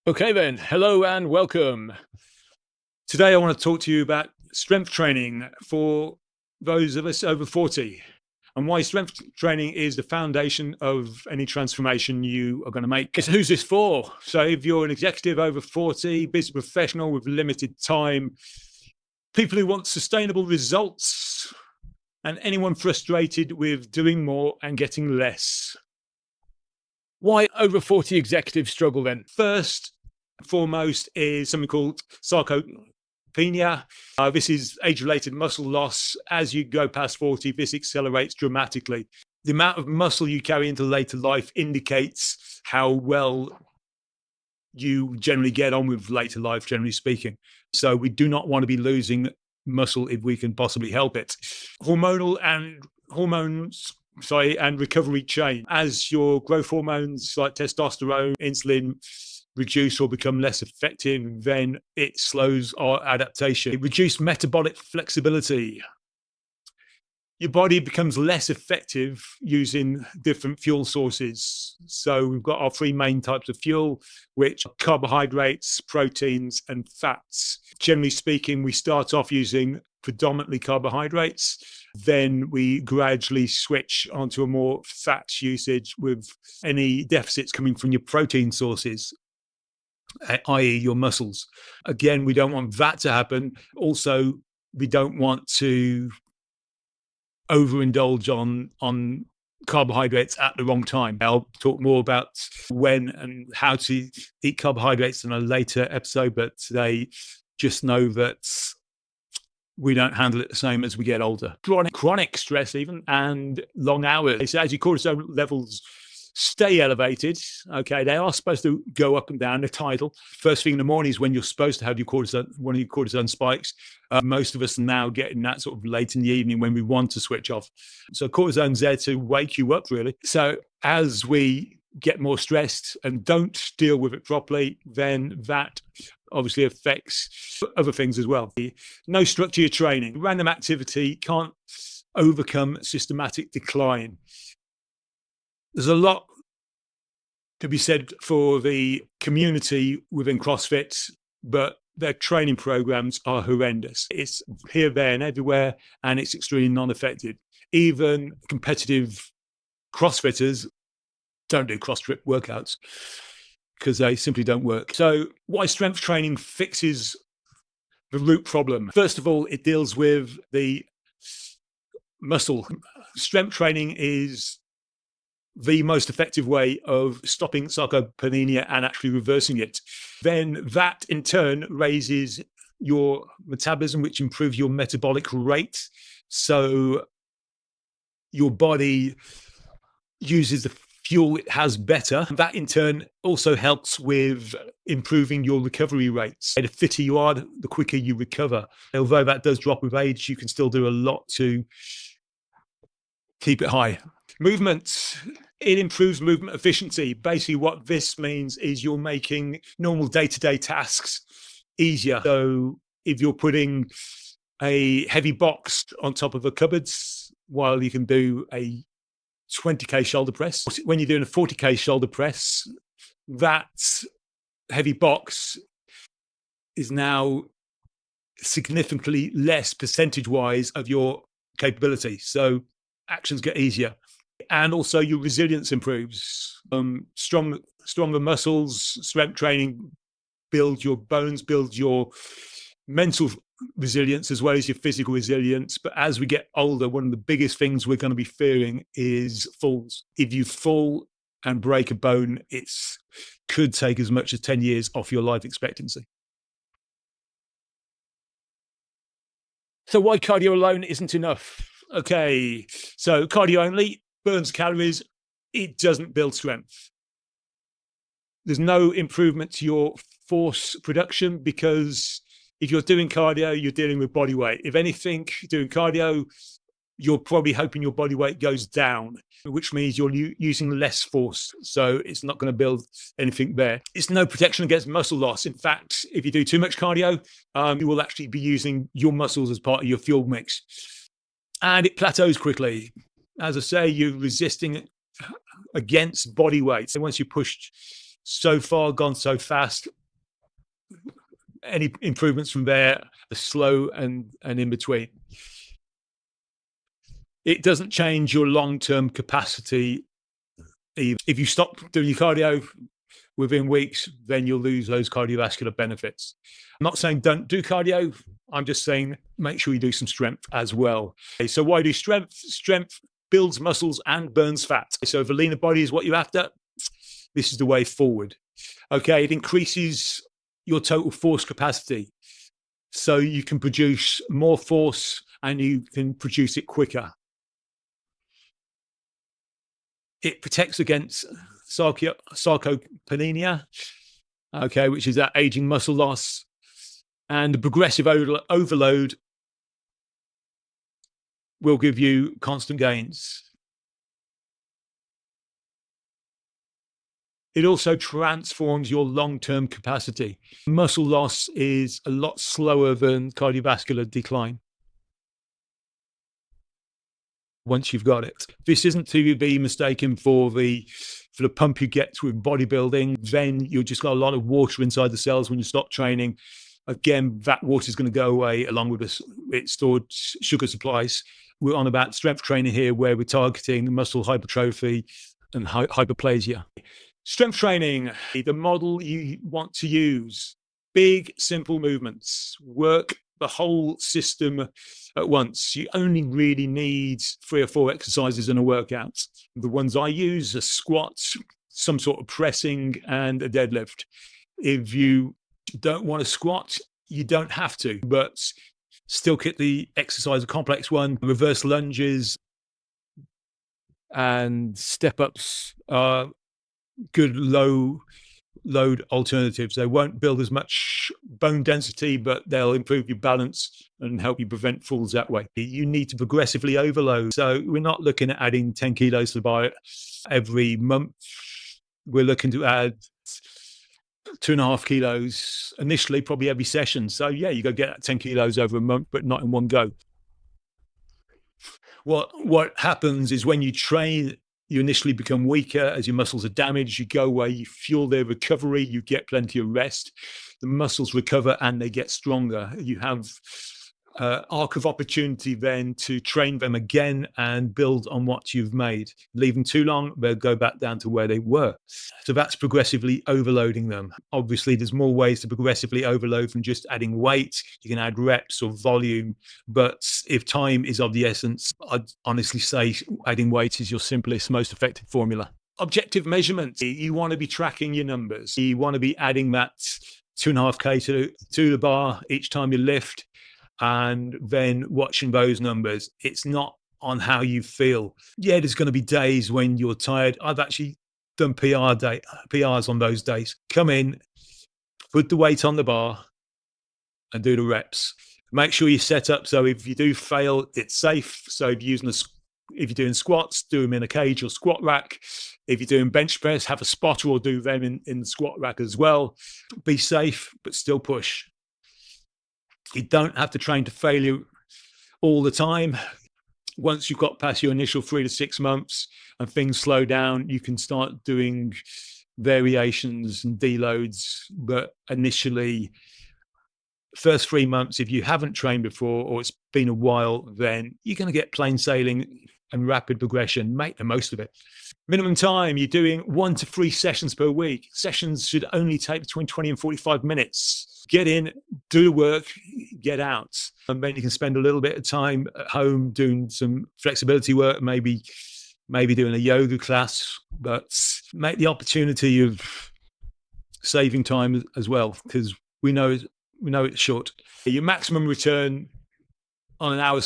Okay then, hello and welcome. Today, I want to talk to you about strength training for those of us over 40 and why strength training is the foundation of any transformation you are going to make. Who's this for? So if you're an executive over 40, business professional with limited time, people who want sustainable results, and anyone frustrated with doing more and getting less. Why over 40 executives struggle then? First and foremost is something called sarcopenia. This is age-related muscle loss. As you go past 40, this accelerates dramatically. The amount of muscle you carry into later life indicates how well you generally get on with later life, generally speaking. So we do not want to be losing muscle if we can possibly help it. Hormones and recovery change. As your growth hormones like testosterone, insulin reduce or become less effective, then it slows our adaptation. Reduced metabolic flexibility. Your body becomes less effective using different fuel sources. So we've got our three main types of fuel, which are carbohydrates, proteins, and fats. Generally speaking, we start off using predominantly carbohydrates. Then we gradually switch onto a more fat usage with any deficits coming from your protein sources, i.e. your muscles. Again, we don't want that to happen. Also, we don't want to overindulge on carbohydrates at the wrong time. I'll talk more about when and how to eat carbohydrates in a later episode, but today just know that we don't handle it the same as we get older. Chronic stress even, and long hours. So as your cortisol levels stay elevated, okay, they are supposed to go up and down. They're tidal. First thing in the morning is when you're supposed to have your cortisol, one of your cortisone spikes. Most of us are now getting that sort of late in the evening when we want to switch off. So cortisone's there to wake you up, really. So as we get more stressed and don't deal with it properly, then that obviously affects other things as well. No structure to training. Random activity can't overcome systematic decline. There's a lot to be said for the community within CrossFit, but their training programs are horrendous. It's here, there, and everywhere, and it's extremely non-effective. Even competitive CrossFitters don't do CrossFit workouts because they simply don't work. So why strength training fixes the root problem? First of all, it deals with the muscle. Strength training is the most effective way of stopping sarcopenia and actually reversing it. Then that in turn raises your metabolism, which improves your metabolic rate. So your body uses the fuel it has better. That in turn also helps with improving your recovery rates. The fitter you are, the quicker you recover. Although that does drop with age, you can still do a lot to keep it high. Movement. It improves movement efficiency. Basically, what this means is you're making normal day-to-day tasks easier. So if you're putting a heavy box on top of a cupboard while you can do a 20k shoulder press, when you're doing a 40k shoulder press, that heavy box is now significantly less percentage-wise of your capability. So actions get easier. And also your resilience improves. Stronger muscles, strength training builds your bones, builds your mental resilience as well as your physical resilience. But as we get older, one of the biggest things we're going to be fearing is falls. If you fall and break a bone, it could take as much as 10 years off your life expectancy. So why cardio alone isn't enough? Okay, so cardio only burns calories. It doesn't build strength. There's no improvement to your force production because if you're doing cardio, you're dealing with body weight. If anything, doing cardio, you're probably hoping your body weight goes down, which means you're using less force. So it's not going to build anything there. It's no protection against muscle loss. In fact, if you do too much cardio, you will actually be using your muscles as part of your fuel mix. And it plateaus quickly. As I say, you're resisting against body weight. So once you pushed so far, gone so fast, Any improvements from there are slow and in between. It doesn't change your long-term capacity. If you stop doing your cardio within weeks, then you'll lose those cardiovascular benefits. I'm not saying don't do cardio. I'm just saying make sure you do some strength as well. Okay, so why do strength? Strength builds muscles and burns fat. So if a leaner body is what you're after, this is the way forward. Okay, it increases your total force capacity. So you can produce more force and you can produce it quicker. It protects against sarcopenia, okay, which is that aging muscle loss, and the progressive overload will give you constant gains. It also transforms your long-term capacity. Muscle loss is a lot slower than cardiovascular decline once you've got it. This isn't to be mistaken for the pump you get with bodybuilding. Then you've just got a lot of water inside the cells when you stop training. Again, that water is going to go away along with its stored sugar supplies. We're on about strength training here, where we're targeting muscle hypertrophy and hyperplasia. Strength training, the model you want to use: big, simple movements. Work the whole system at once. You only really need 3 or 4 exercises in a workout. The ones I use are squats, some sort of pressing, and a deadlift. If you don't want to squat, you don't have to, but still get the exercise, a complex one. Reverse lunges and step-ups are good low load alternatives. They won't build as much bone density, but they'll improve your balance and help you prevent falls that way. You need to progressively overload. So we're not looking at adding 10 kilos to the bar every month. We're looking to add 2.5 kilos initially, probably every session. So yeah, you go get 10 kilos over a month, but not in one go. What happens is when you train, you initially become weaker as your muscles are damaged. You go away, you fuel their recovery, you get plenty of rest. The muscles recover and they get stronger. You have arc of opportunity then to train them again and build on what you've made. Leave them too long, they'll go back down to where they were. So that's progressively overloading them. Obviously, there's more ways to progressively overload than just adding weight. You can add reps or volume, but if time is of the essence, I'd honestly say adding weight is your simplest, most effective formula. Objective measurement. You want to be tracking your numbers. You want to be adding that 2.5K to the bar each time you lift, and then watching those numbers. It's not on how you feel. Yeah, there's going to be days when you're tired. I've actually done PRs on those days. Come in, put the weight on the bar and do the reps. Make sure you set up so if you do fail, it's safe. So if you're doing squats, do them in a cage or squat rack. If you're doing bench press, have a spotter or do them in the squat rack as well. Be safe, but still push. You don't have to train to failure all the time. Once you've got past your initial 3 to 6 months and things slow down, you can start doing variations and deloads. But initially, first 3 months, if you haven't trained before or it's been a while, then you're going to get plain sailing and rapid progression. Make the most of it. Minimum time, you're doing 1 to 3 sessions per week. Sessions should only take between 20 and 45 minutes. Get in, do the work, get out. And then you can spend a little bit of time at home doing some flexibility work, maybe doing a yoga class, but make the opportunity of saving time as well, because we know it's short. Your maximum return on an hour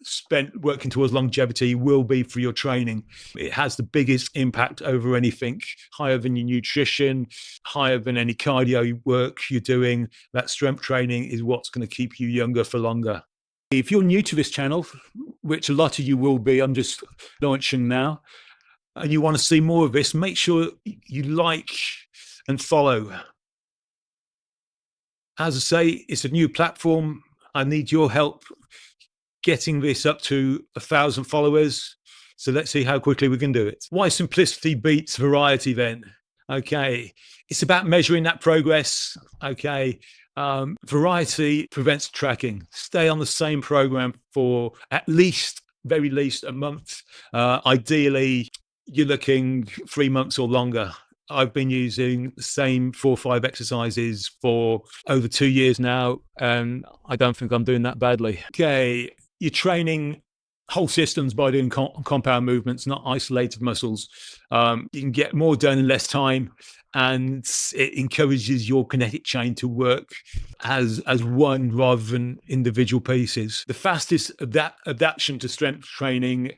spent working towards longevity will be for your training. It has the biggest impact over anything, higher than your nutrition, higher than any cardio work you're doing. That strength training is what's going to keep you younger for longer. If you're new to this channel, which a lot of you will be, I'm just launching now, and you want to see more of this, make sure you like and follow. As I say, it's a new platform. I need your help getting this up to 1,000 followers. So let's see how quickly we can do it. Why simplicity beats variety then? Okay. It's about measuring that progress. Okay. Variety prevents tracking. Stay on the same program for very least a month. Ideally, you're looking 3 months or longer. I've been using the same 4 or 5 exercises for over 2 years now, and I don't think I'm doing that badly. Okay, you're training whole systems by doing compound movements, not isolated muscles. You can get more done in less time, and it encourages your kinetic chain to work as one rather than individual pieces. The fastest adaptation to strength training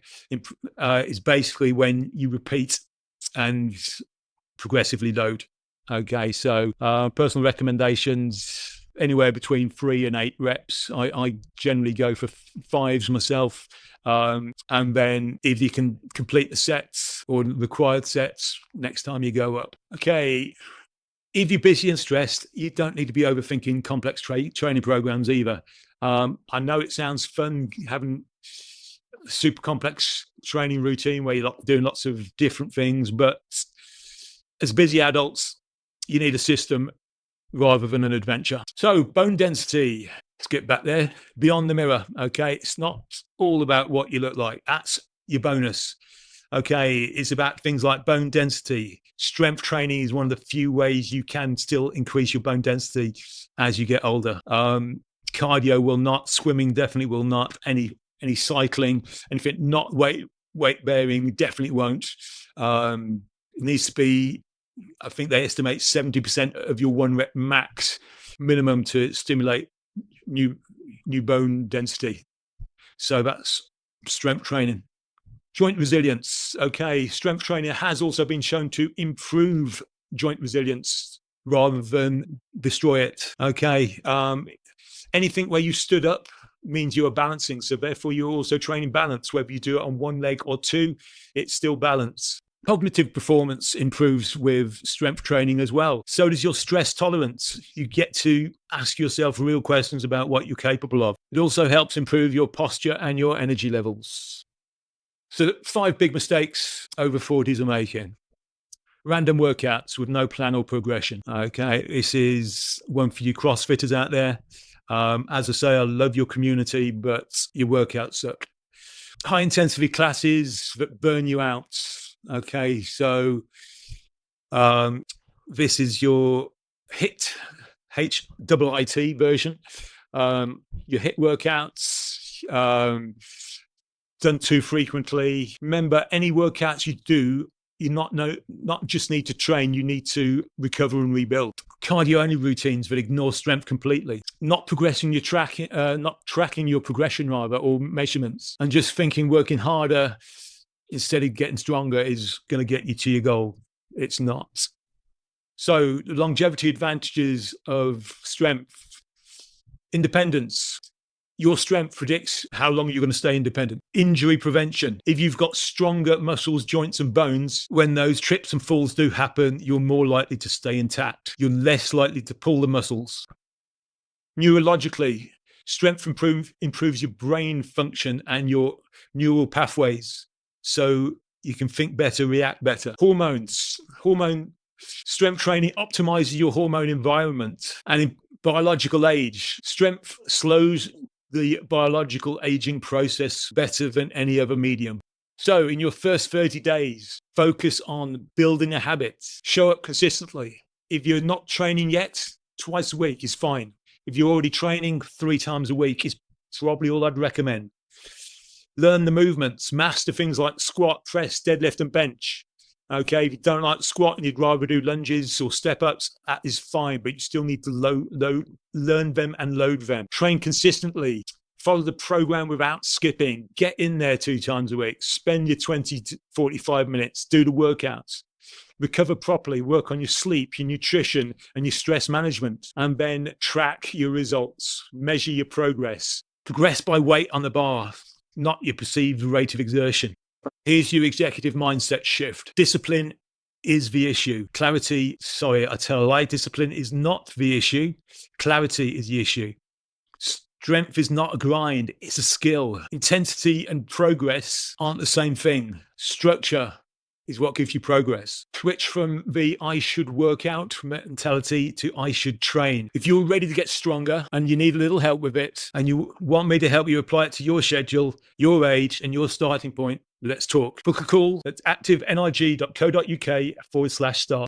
is basically when you repeat and progressively load. Okay, so personal recommendations, anywhere between 3 and 8 reps. I generally go for 5s myself. And then if you can complete the sets or required sets, next time you go up. Okay, if you're busy and stressed, you don't need to be overthinking complex training programs either. I know it sounds fun having a super complex training routine where you're doing lots of different things, but as busy adults, you need a system rather than an adventure. So bone density, let's get back there, beyond the mirror. Okay, it's not all about what you look like. That's your bonus. Okay, it's about things like bone density. Strength training is one of the few ways you can still increase your bone density as you get older. Cardio will not, swimming definitely will not, any cycling, anything not weight bearing definitely won't. It needs to be, I think they estimate 70% of your 1 rep max minimum to stimulate new bone density. So that's strength training. Joint resilience. Okay, strength training has also been shown to improve joint resilience rather than destroy it. Okay, anything where you stood up means you are balancing. So therefore, you're also training balance. Whether you do it on 1 leg or 2, it's still balance. Cognitive performance improves with strength training as well. So does your stress tolerance. You get to ask yourself real questions about what you're capable of. It also helps improve your posture and your energy levels. So 5 big mistakes over 40s are making. Random workouts with no plan or progression. Okay, this is one for you CrossFitters out there. As I say, I love your community, but your workouts suck. High intensity classes that burn you out. Okay, so this is your HIIT, HIIT version. Your HIIT workouts, done too frequently. Remember, any workouts you do, you not just need to train, you need to recover and rebuild. Cardio-only routines that ignore strength completely. Not tracking your progression rather, or measurements, and just thinking working harder instead of getting stronger is going to get you to your goal. It's not. So the longevity advantages of strength. Independence. Your strength predicts how long you're going to stay independent. Injury prevention. If you've got stronger muscles, joints and bones, when those trips and falls do happen, you're more likely to stay intact. You're less likely to pull the muscles. Neurologically, strength improves your brain function and your neural pathways, so you can think better, react better. Strength training optimizes your hormone environment. And in biological age, strength slows the biological aging process better than any other medium. So in your first 30 days, focus on building a habit. Show up consistently. If you're not training yet, twice a week is fine. If you're already training 3 times a week, is probably all I'd recommend. Learn the movements, master things like squat, press, deadlift, and bench. Okay, if you don't like squat and you'd rather do lunges or step-ups, that is fine, but you still need to learn them and load them. Train consistently. Follow the program without skipping. Get in there 2 times a week. Spend your 20 to 45 minutes. Do the workouts. Recover properly. Work on your sleep, your nutrition, and your stress management. And then track your results. Measure your progress. Progress by weight on the bar, not your perceived rate of exertion. Here's your executive mindset shift. Discipline is the issue. Clarity, sorry, I tell a lie. Discipline is not the issue. Clarity is the issue. Strength is not a grind, it's a skill. Intensity and progress aren't the same thing. Structure is what gives you progress. Switch from the I should work out mentality to I should train. If you're ready to get stronger and you need a little help with it and you want me to help you apply it to your schedule, your age and your starting point, let's talk. Book a call at activenig.co.uk/start.